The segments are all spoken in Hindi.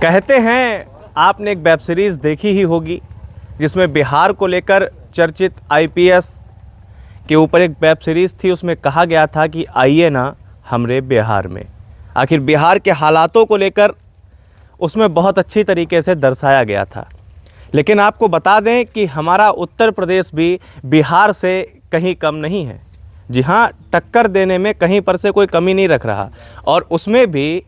कहते हैं आपने एक वेब सीरीज़ देखी ही होगी जिसमें बिहार को लेकर चर्चित आईपीएस के ऊपर एक वेब सीरीज़ थी। उसमें कहा गया था कि आइए ना हमरे बिहार में। आखिर बिहार के हालातों को लेकर उसमें बहुत अच्छी तरीके से दर्शाया गया था। लेकिन आपको बता दें कि हमारा उत्तर प्रदेश भी बिहार से कहीं कम नहीं है। जी हाँ, टक्कर देने में कहीं पर से कोई कमी नहीं रख रहा। और उसमें भी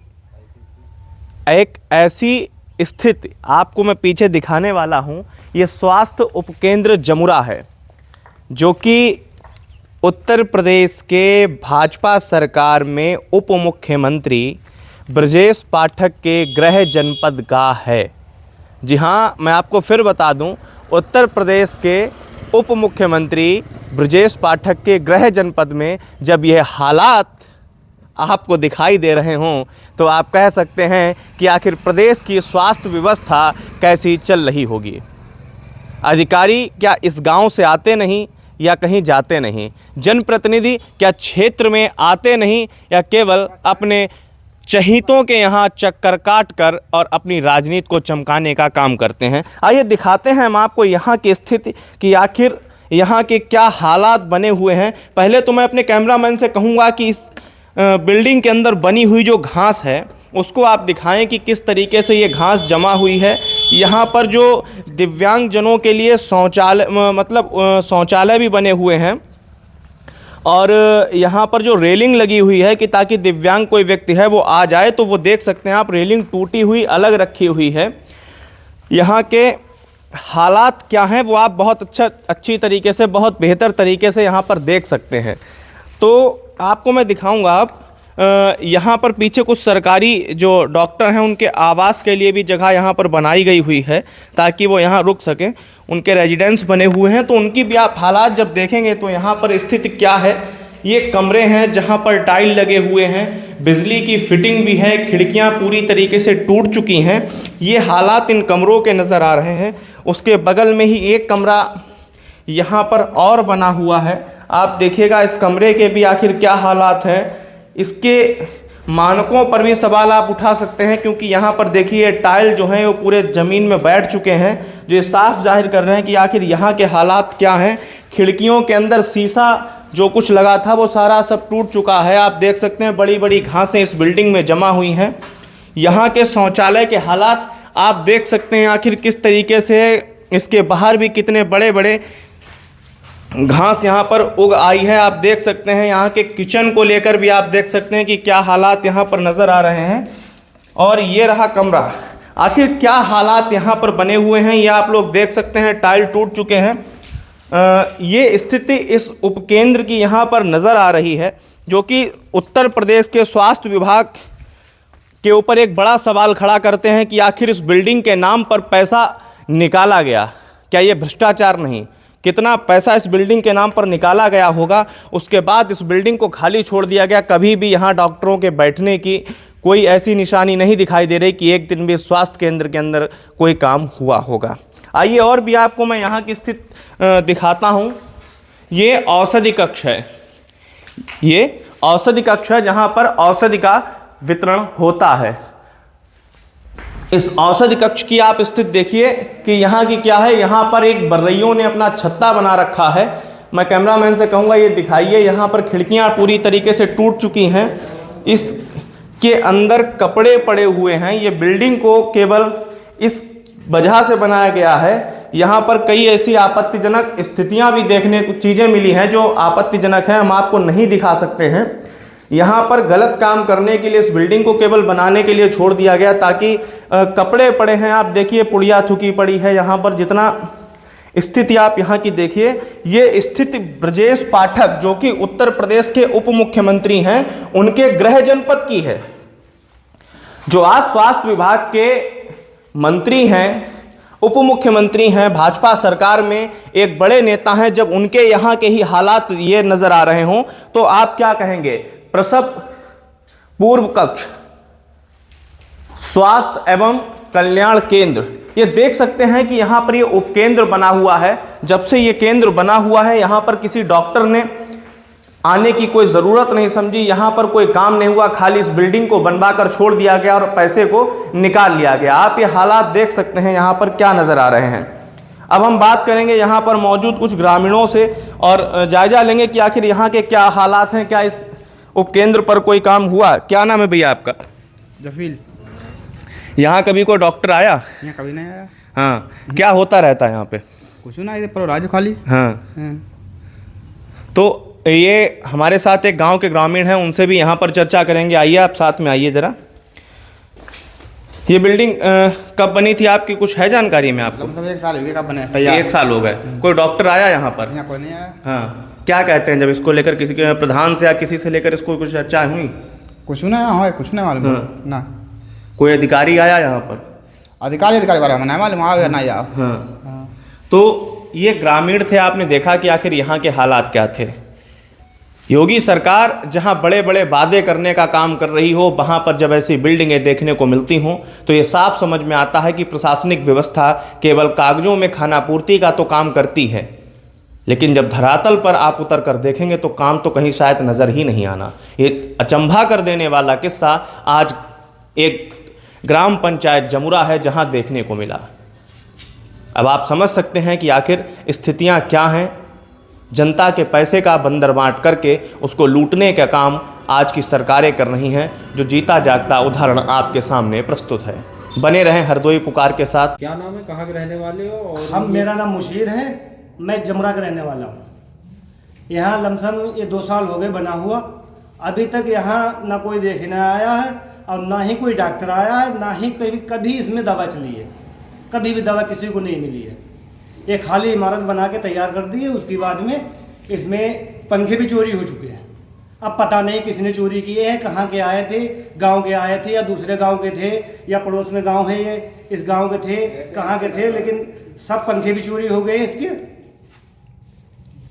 एक ऐसी स्थिति आपको मैं पीछे दिखाने वाला हूँ। ये स्वास्थ्य उपकेंद्र जमुरा है, जो कि उत्तर प्रदेश के भाजपा सरकार में उप मुख्यमंत्री ब्रजेश पाठक के गृह जनपद का है। जी हाँ, मैं आपको फिर बता दूं, उत्तर प्रदेश के उप मुख्यमंत्री ब्रजेश पाठक के गृह जनपद में जब यह हालात आपको दिखाई दे रहे हों तो आप कह सकते हैं कि आखिर प्रदेश की स्वास्थ्य व्यवस्था कैसी चल रही होगी। अधिकारी क्या इस गांव से आते नहीं या कहीं जाते नहीं? जनप्रतिनिधि क्या क्षेत्र में आते नहीं या केवल अपने चहीतों के यहाँ चक्कर काट कर और अपनी राजनीति को चमकाने का काम करते हैं? आइए दिखाते हैं हम आपको यहाँ की स्थिति कि आखिर यहाँ के क्या हालात बने हुए हैं। पहले तो मैं अपने कैमरामैन से कहूँगा कि इस बिल्डिंग के अंदर बनी हुई जो घास है उसको आप दिखाएं कि किस तरीके से ये घास जमा हुई है। यहाँ पर जो दिव्यांगजनों के लिए शौचालय भी बने हुए हैं और यहाँ पर जो रेलिंग लगी हुई है कि ताकि दिव्यांग कोई व्यक्ति है वो आ जाए तो वो देख सकते हैं आप, रेलिंग टूटी हुई अलग रखी हुई है। यहाँ के हालात क्या हैं वो आप बहुत अच्छी तरीके से, बहुत बेहतर तरीके से यहाँ पर देख सकते हैं। तो आपको मैं दिखाऊंगा। आप यहाँ पर पीछे कुछ सरकारी जो डॉक्टर हैं उनके आवास के लिए भी जगह यहाँ पर बनाई गई हुई है ताकि वो यहाँ रुक सकें। उनके रेजिडेंस बने हुए हैं तो उनकी भी आप हालात जब देखेंगे तो यहाँ पर स्थिति क्या है। ये कमरे हैं जहाँ पर टाइल लगे हुए हैं, बिजली की फिटिंग भी है, खिड़कियाँ पूरी तरीके से टूट चुकी हैं। ये हालात इन कमरों के नज़र आ रहे हैं। उसके बगल में ही एक कमरा यहाँ पर और बना हुआ है। आप देखिएगा इस कमरे के भी आखिर क्या हालात है। इसके मानकों पर भी सवाल आप उठा सकते हैं क्योंकि यहाँ पर देखिए टाइल जो हैं वो पूरे ज़मीन में बैठ चुके हैं, जो ये साफ जाहिर कर रहे हैं कि आखिर यहाँ के हालात क्या हैं। खिड़कियों के अंदर शीशा जो कुछ लगा था वो सारा सब टूट चुका है। आप देख सकते हैं बड़ी बड़ी घासें इस बिल्डिंग में जमा हुई हैं। यहाँ के शौचालय के हालात आप देख सकते हैं आखिर किस तरीके से। इसके बाहर भी कितने बड़े बड़े घास यहाँ पर उग आई है। आप देख सकते हैं यहाँ के किचन को लेकर भी आप देख सकते हैं कि क्या हालात यहाँ पर नज़र आ रहे हैं। और ये रहा कमरा, आखिर क्या हालात यहाँ पर बने हुए हैं ये आप लोग देख सकते हैं। टाइल टूट चुके हैं। ये स्थिति इस उपकेंद्र की यहाँ पर नज़र आ रही है, जो कि उत्तर प्रदेश के स्वास्थ्य विभाग के ऊपर एक बड़ा सवाल खड़ा करते हैं कि आखिर इस बिल्डिंग के नाम पर पैसा निकाला गया, क्या ये भ्रष्टाचार नहीं? कितना पैसा इस बिल्डिंग के नाम पर निकाला गया होगा। उसके बाद इस बिल्डिंग को खाली छोड़ दिया गया। कभी भी यहाँ डॉक्टरों के बैठने की कोई ऐसी निशानी नहीं दिखाई दे रही कि एक दिन भी स्वास्थ्य केंद्र के अंदर कोई काम हुआ होगा। आइए और भी आपको मैं यहाँ की स्थिति दिखाता हूँ। ये औषधि कक्ष है, ये औषधि कक्ष है जहाँ पर औषधि का वितरण होता है। इस औषधि कक्ष की आप स्थिति देखिए कि यहाँ की क्या है। यहाँ पर एक बर्रइयों ने अपना छत्ता बना रखा है। मैं कैमरामैन से कहूँगा ये दिखाइए। यहाँ पर खिड़कियाँ पूरी तरीके से टूट चुकी हैं। इसके अंदर कपड़े पड़े हुए हैं। ये बिल्डिंग को केवल इस वजह से बनाया गया है। यहाँ पर कई ऐसी आपत्तिजनक स्थितियाँ भी देखने को चीज़ें मिली हैं जो आपत्तिजनक हैं, हम आपको नहीं दिखा सकते हैं। यहाँ पर गलत काम करने के लिए इस बिल्डिंग को केवल बनाने के लिए छोड़ दिया गया ताकि कपड़े पड़े हैं। आप देखिए पुड़िया थूकी पड़ी है यहाँ पर। जितना स्थिति आप यहाँ की देखिए, ये स्थिति ब्रजेश पाठक जो कि उत्तर प्रदेश के उप मुख्यमंत्री हैं उनके गृह जनपद की है, जो आज स्वास्थ्य विभाग के मंत्री हैं, उप मुख्यमंत्री हैं, भाजपा सरकार में एक बड़े नेता हैं। जब उनके यहाँ के ही हालात ये नजर आ रहे हों तो आप क्या कहेंगे? प्रसव पूर्व कक्ष, स्वास्थ्य एवं कल्याण केंद्र, ये देख सकते हैं कि यहाँ पर ये उपकेंद्र बना हुआ है। जब से ये केंद्र बना हुआ है यहाँ पर किसी डॉक्टर ने आने की कोई ज़रूरत नहीं समझी, यहाँ पर कोई काम नहीं हुआ, खाली इस बिल्डिंग को बनवा कर छोड़ दिया गया और पैसे को निकाल लिया गया। आप ये हालात देख सकते हैं यहाँ पर क्या नज़र आ रहे हैं। अब हम बात करेंगे यहाँ पर मौजूद कुछ ग्रामीणों से और जायजा लेंगे कि आखिर यहाँ के क्या हालात हैं, क्या इस उपकेंद्र पर कोई काम हुआ। क्या नाम है भैया आपका? जफील। यहाँ कभी कोई डॉक्टर आया? यहाँ कभी नहीं आया। हाँ, क्या होता रहता है यहाँ पे? कुछ ना, इधर पर राजू खाली। हाँ, तो ये हमारे साथ एक गांव के ग्रामीण हैं, उनसे भी यहाँ पर चर्चा करेंगे। आइए आप साथ में आइए ज़रा। ये बिल्डिंग कब बनी थी आपकी, कुछ है जानकारी में आपको? मतलब 1 साल हो गया, कब बने तैयार। 1 साल हो गए। कोई डॉक्टर आया यहाँ पर? यहाँ कोई नहीं आया। हाँ, क्या कहते हैं जब इसको लेकर किसी के प्रधान से या किसी से लेकर इसको कुछ चर्चा हुई? कुछ ना, हाँ कुछ नहीं मालूम। हाँ। ना कोई अधिकारी आया यहाँ पर? अधिकारी बारे में नहीं मालूम, आओ या नहीं आओ। हाँ। तो ये ग्रामीण थे, आपने देखा कि आखिर यहाँ के हालात क्या थे। योगी सरकार जहां बड़े बड़े वादे करने का काम कर रही हो, वहां पर जब ऐसी बिल्डिंगें देखने को मिलती हों तो ये साफ समझ में आता है कि प्रशासनिक व्यवस्था केवल कागजों में खानापूर्ति का तो काम करती है, लेकिन जब धरातल पर आप उतर कर देखेंगे तो काम तो कहीं शायद नज़र ही नहीं आना। ये अचंभा कर देने वाला किस्सा आज एक ग्राम पंचायत जमुरा है जहां देखने को मिला। अब आप समझ सकते हैं कि आखिर स्थितियां क्या हैं। जनता के पैसे का बंदरबांट करके उसको लूटने का काम आज की सरकारें कर रही हैं, जो जीता जागता उदाहरण आपके सामने प्रस्तुत है। बने रहें हरदोई पुकार के साथ। क्या नाम है, कहाँ के रहने वाले हो? और मेरा नाम मुशीर है, मैं जमुरा का रहने वाला हूँ। यहाँ लमसम ये 2 साल हो गए बना हुआ, अभी तक यहाँ ना कोई देखने आया है और ना ही कोई डॉक्टर आया है, ना ही कभी इसमें दवा चली है। कभी भी दवा किसी को नहीं मिली है। ये खाली इमारत बना के तैयार कर दी है, उसके बाद में इसमें पंखे भी चोरी हो चुके हैं। अब पता नहीं किसने चोरी किए हैं, कहाँ के आए थे, गांव के आए थे या दूसरे गांव के थे या पड़ोस में गांव है ये, इस गांव के थे, कहाँ के थे, लेकिन सब पंखे भी चोरी हो गए इसके।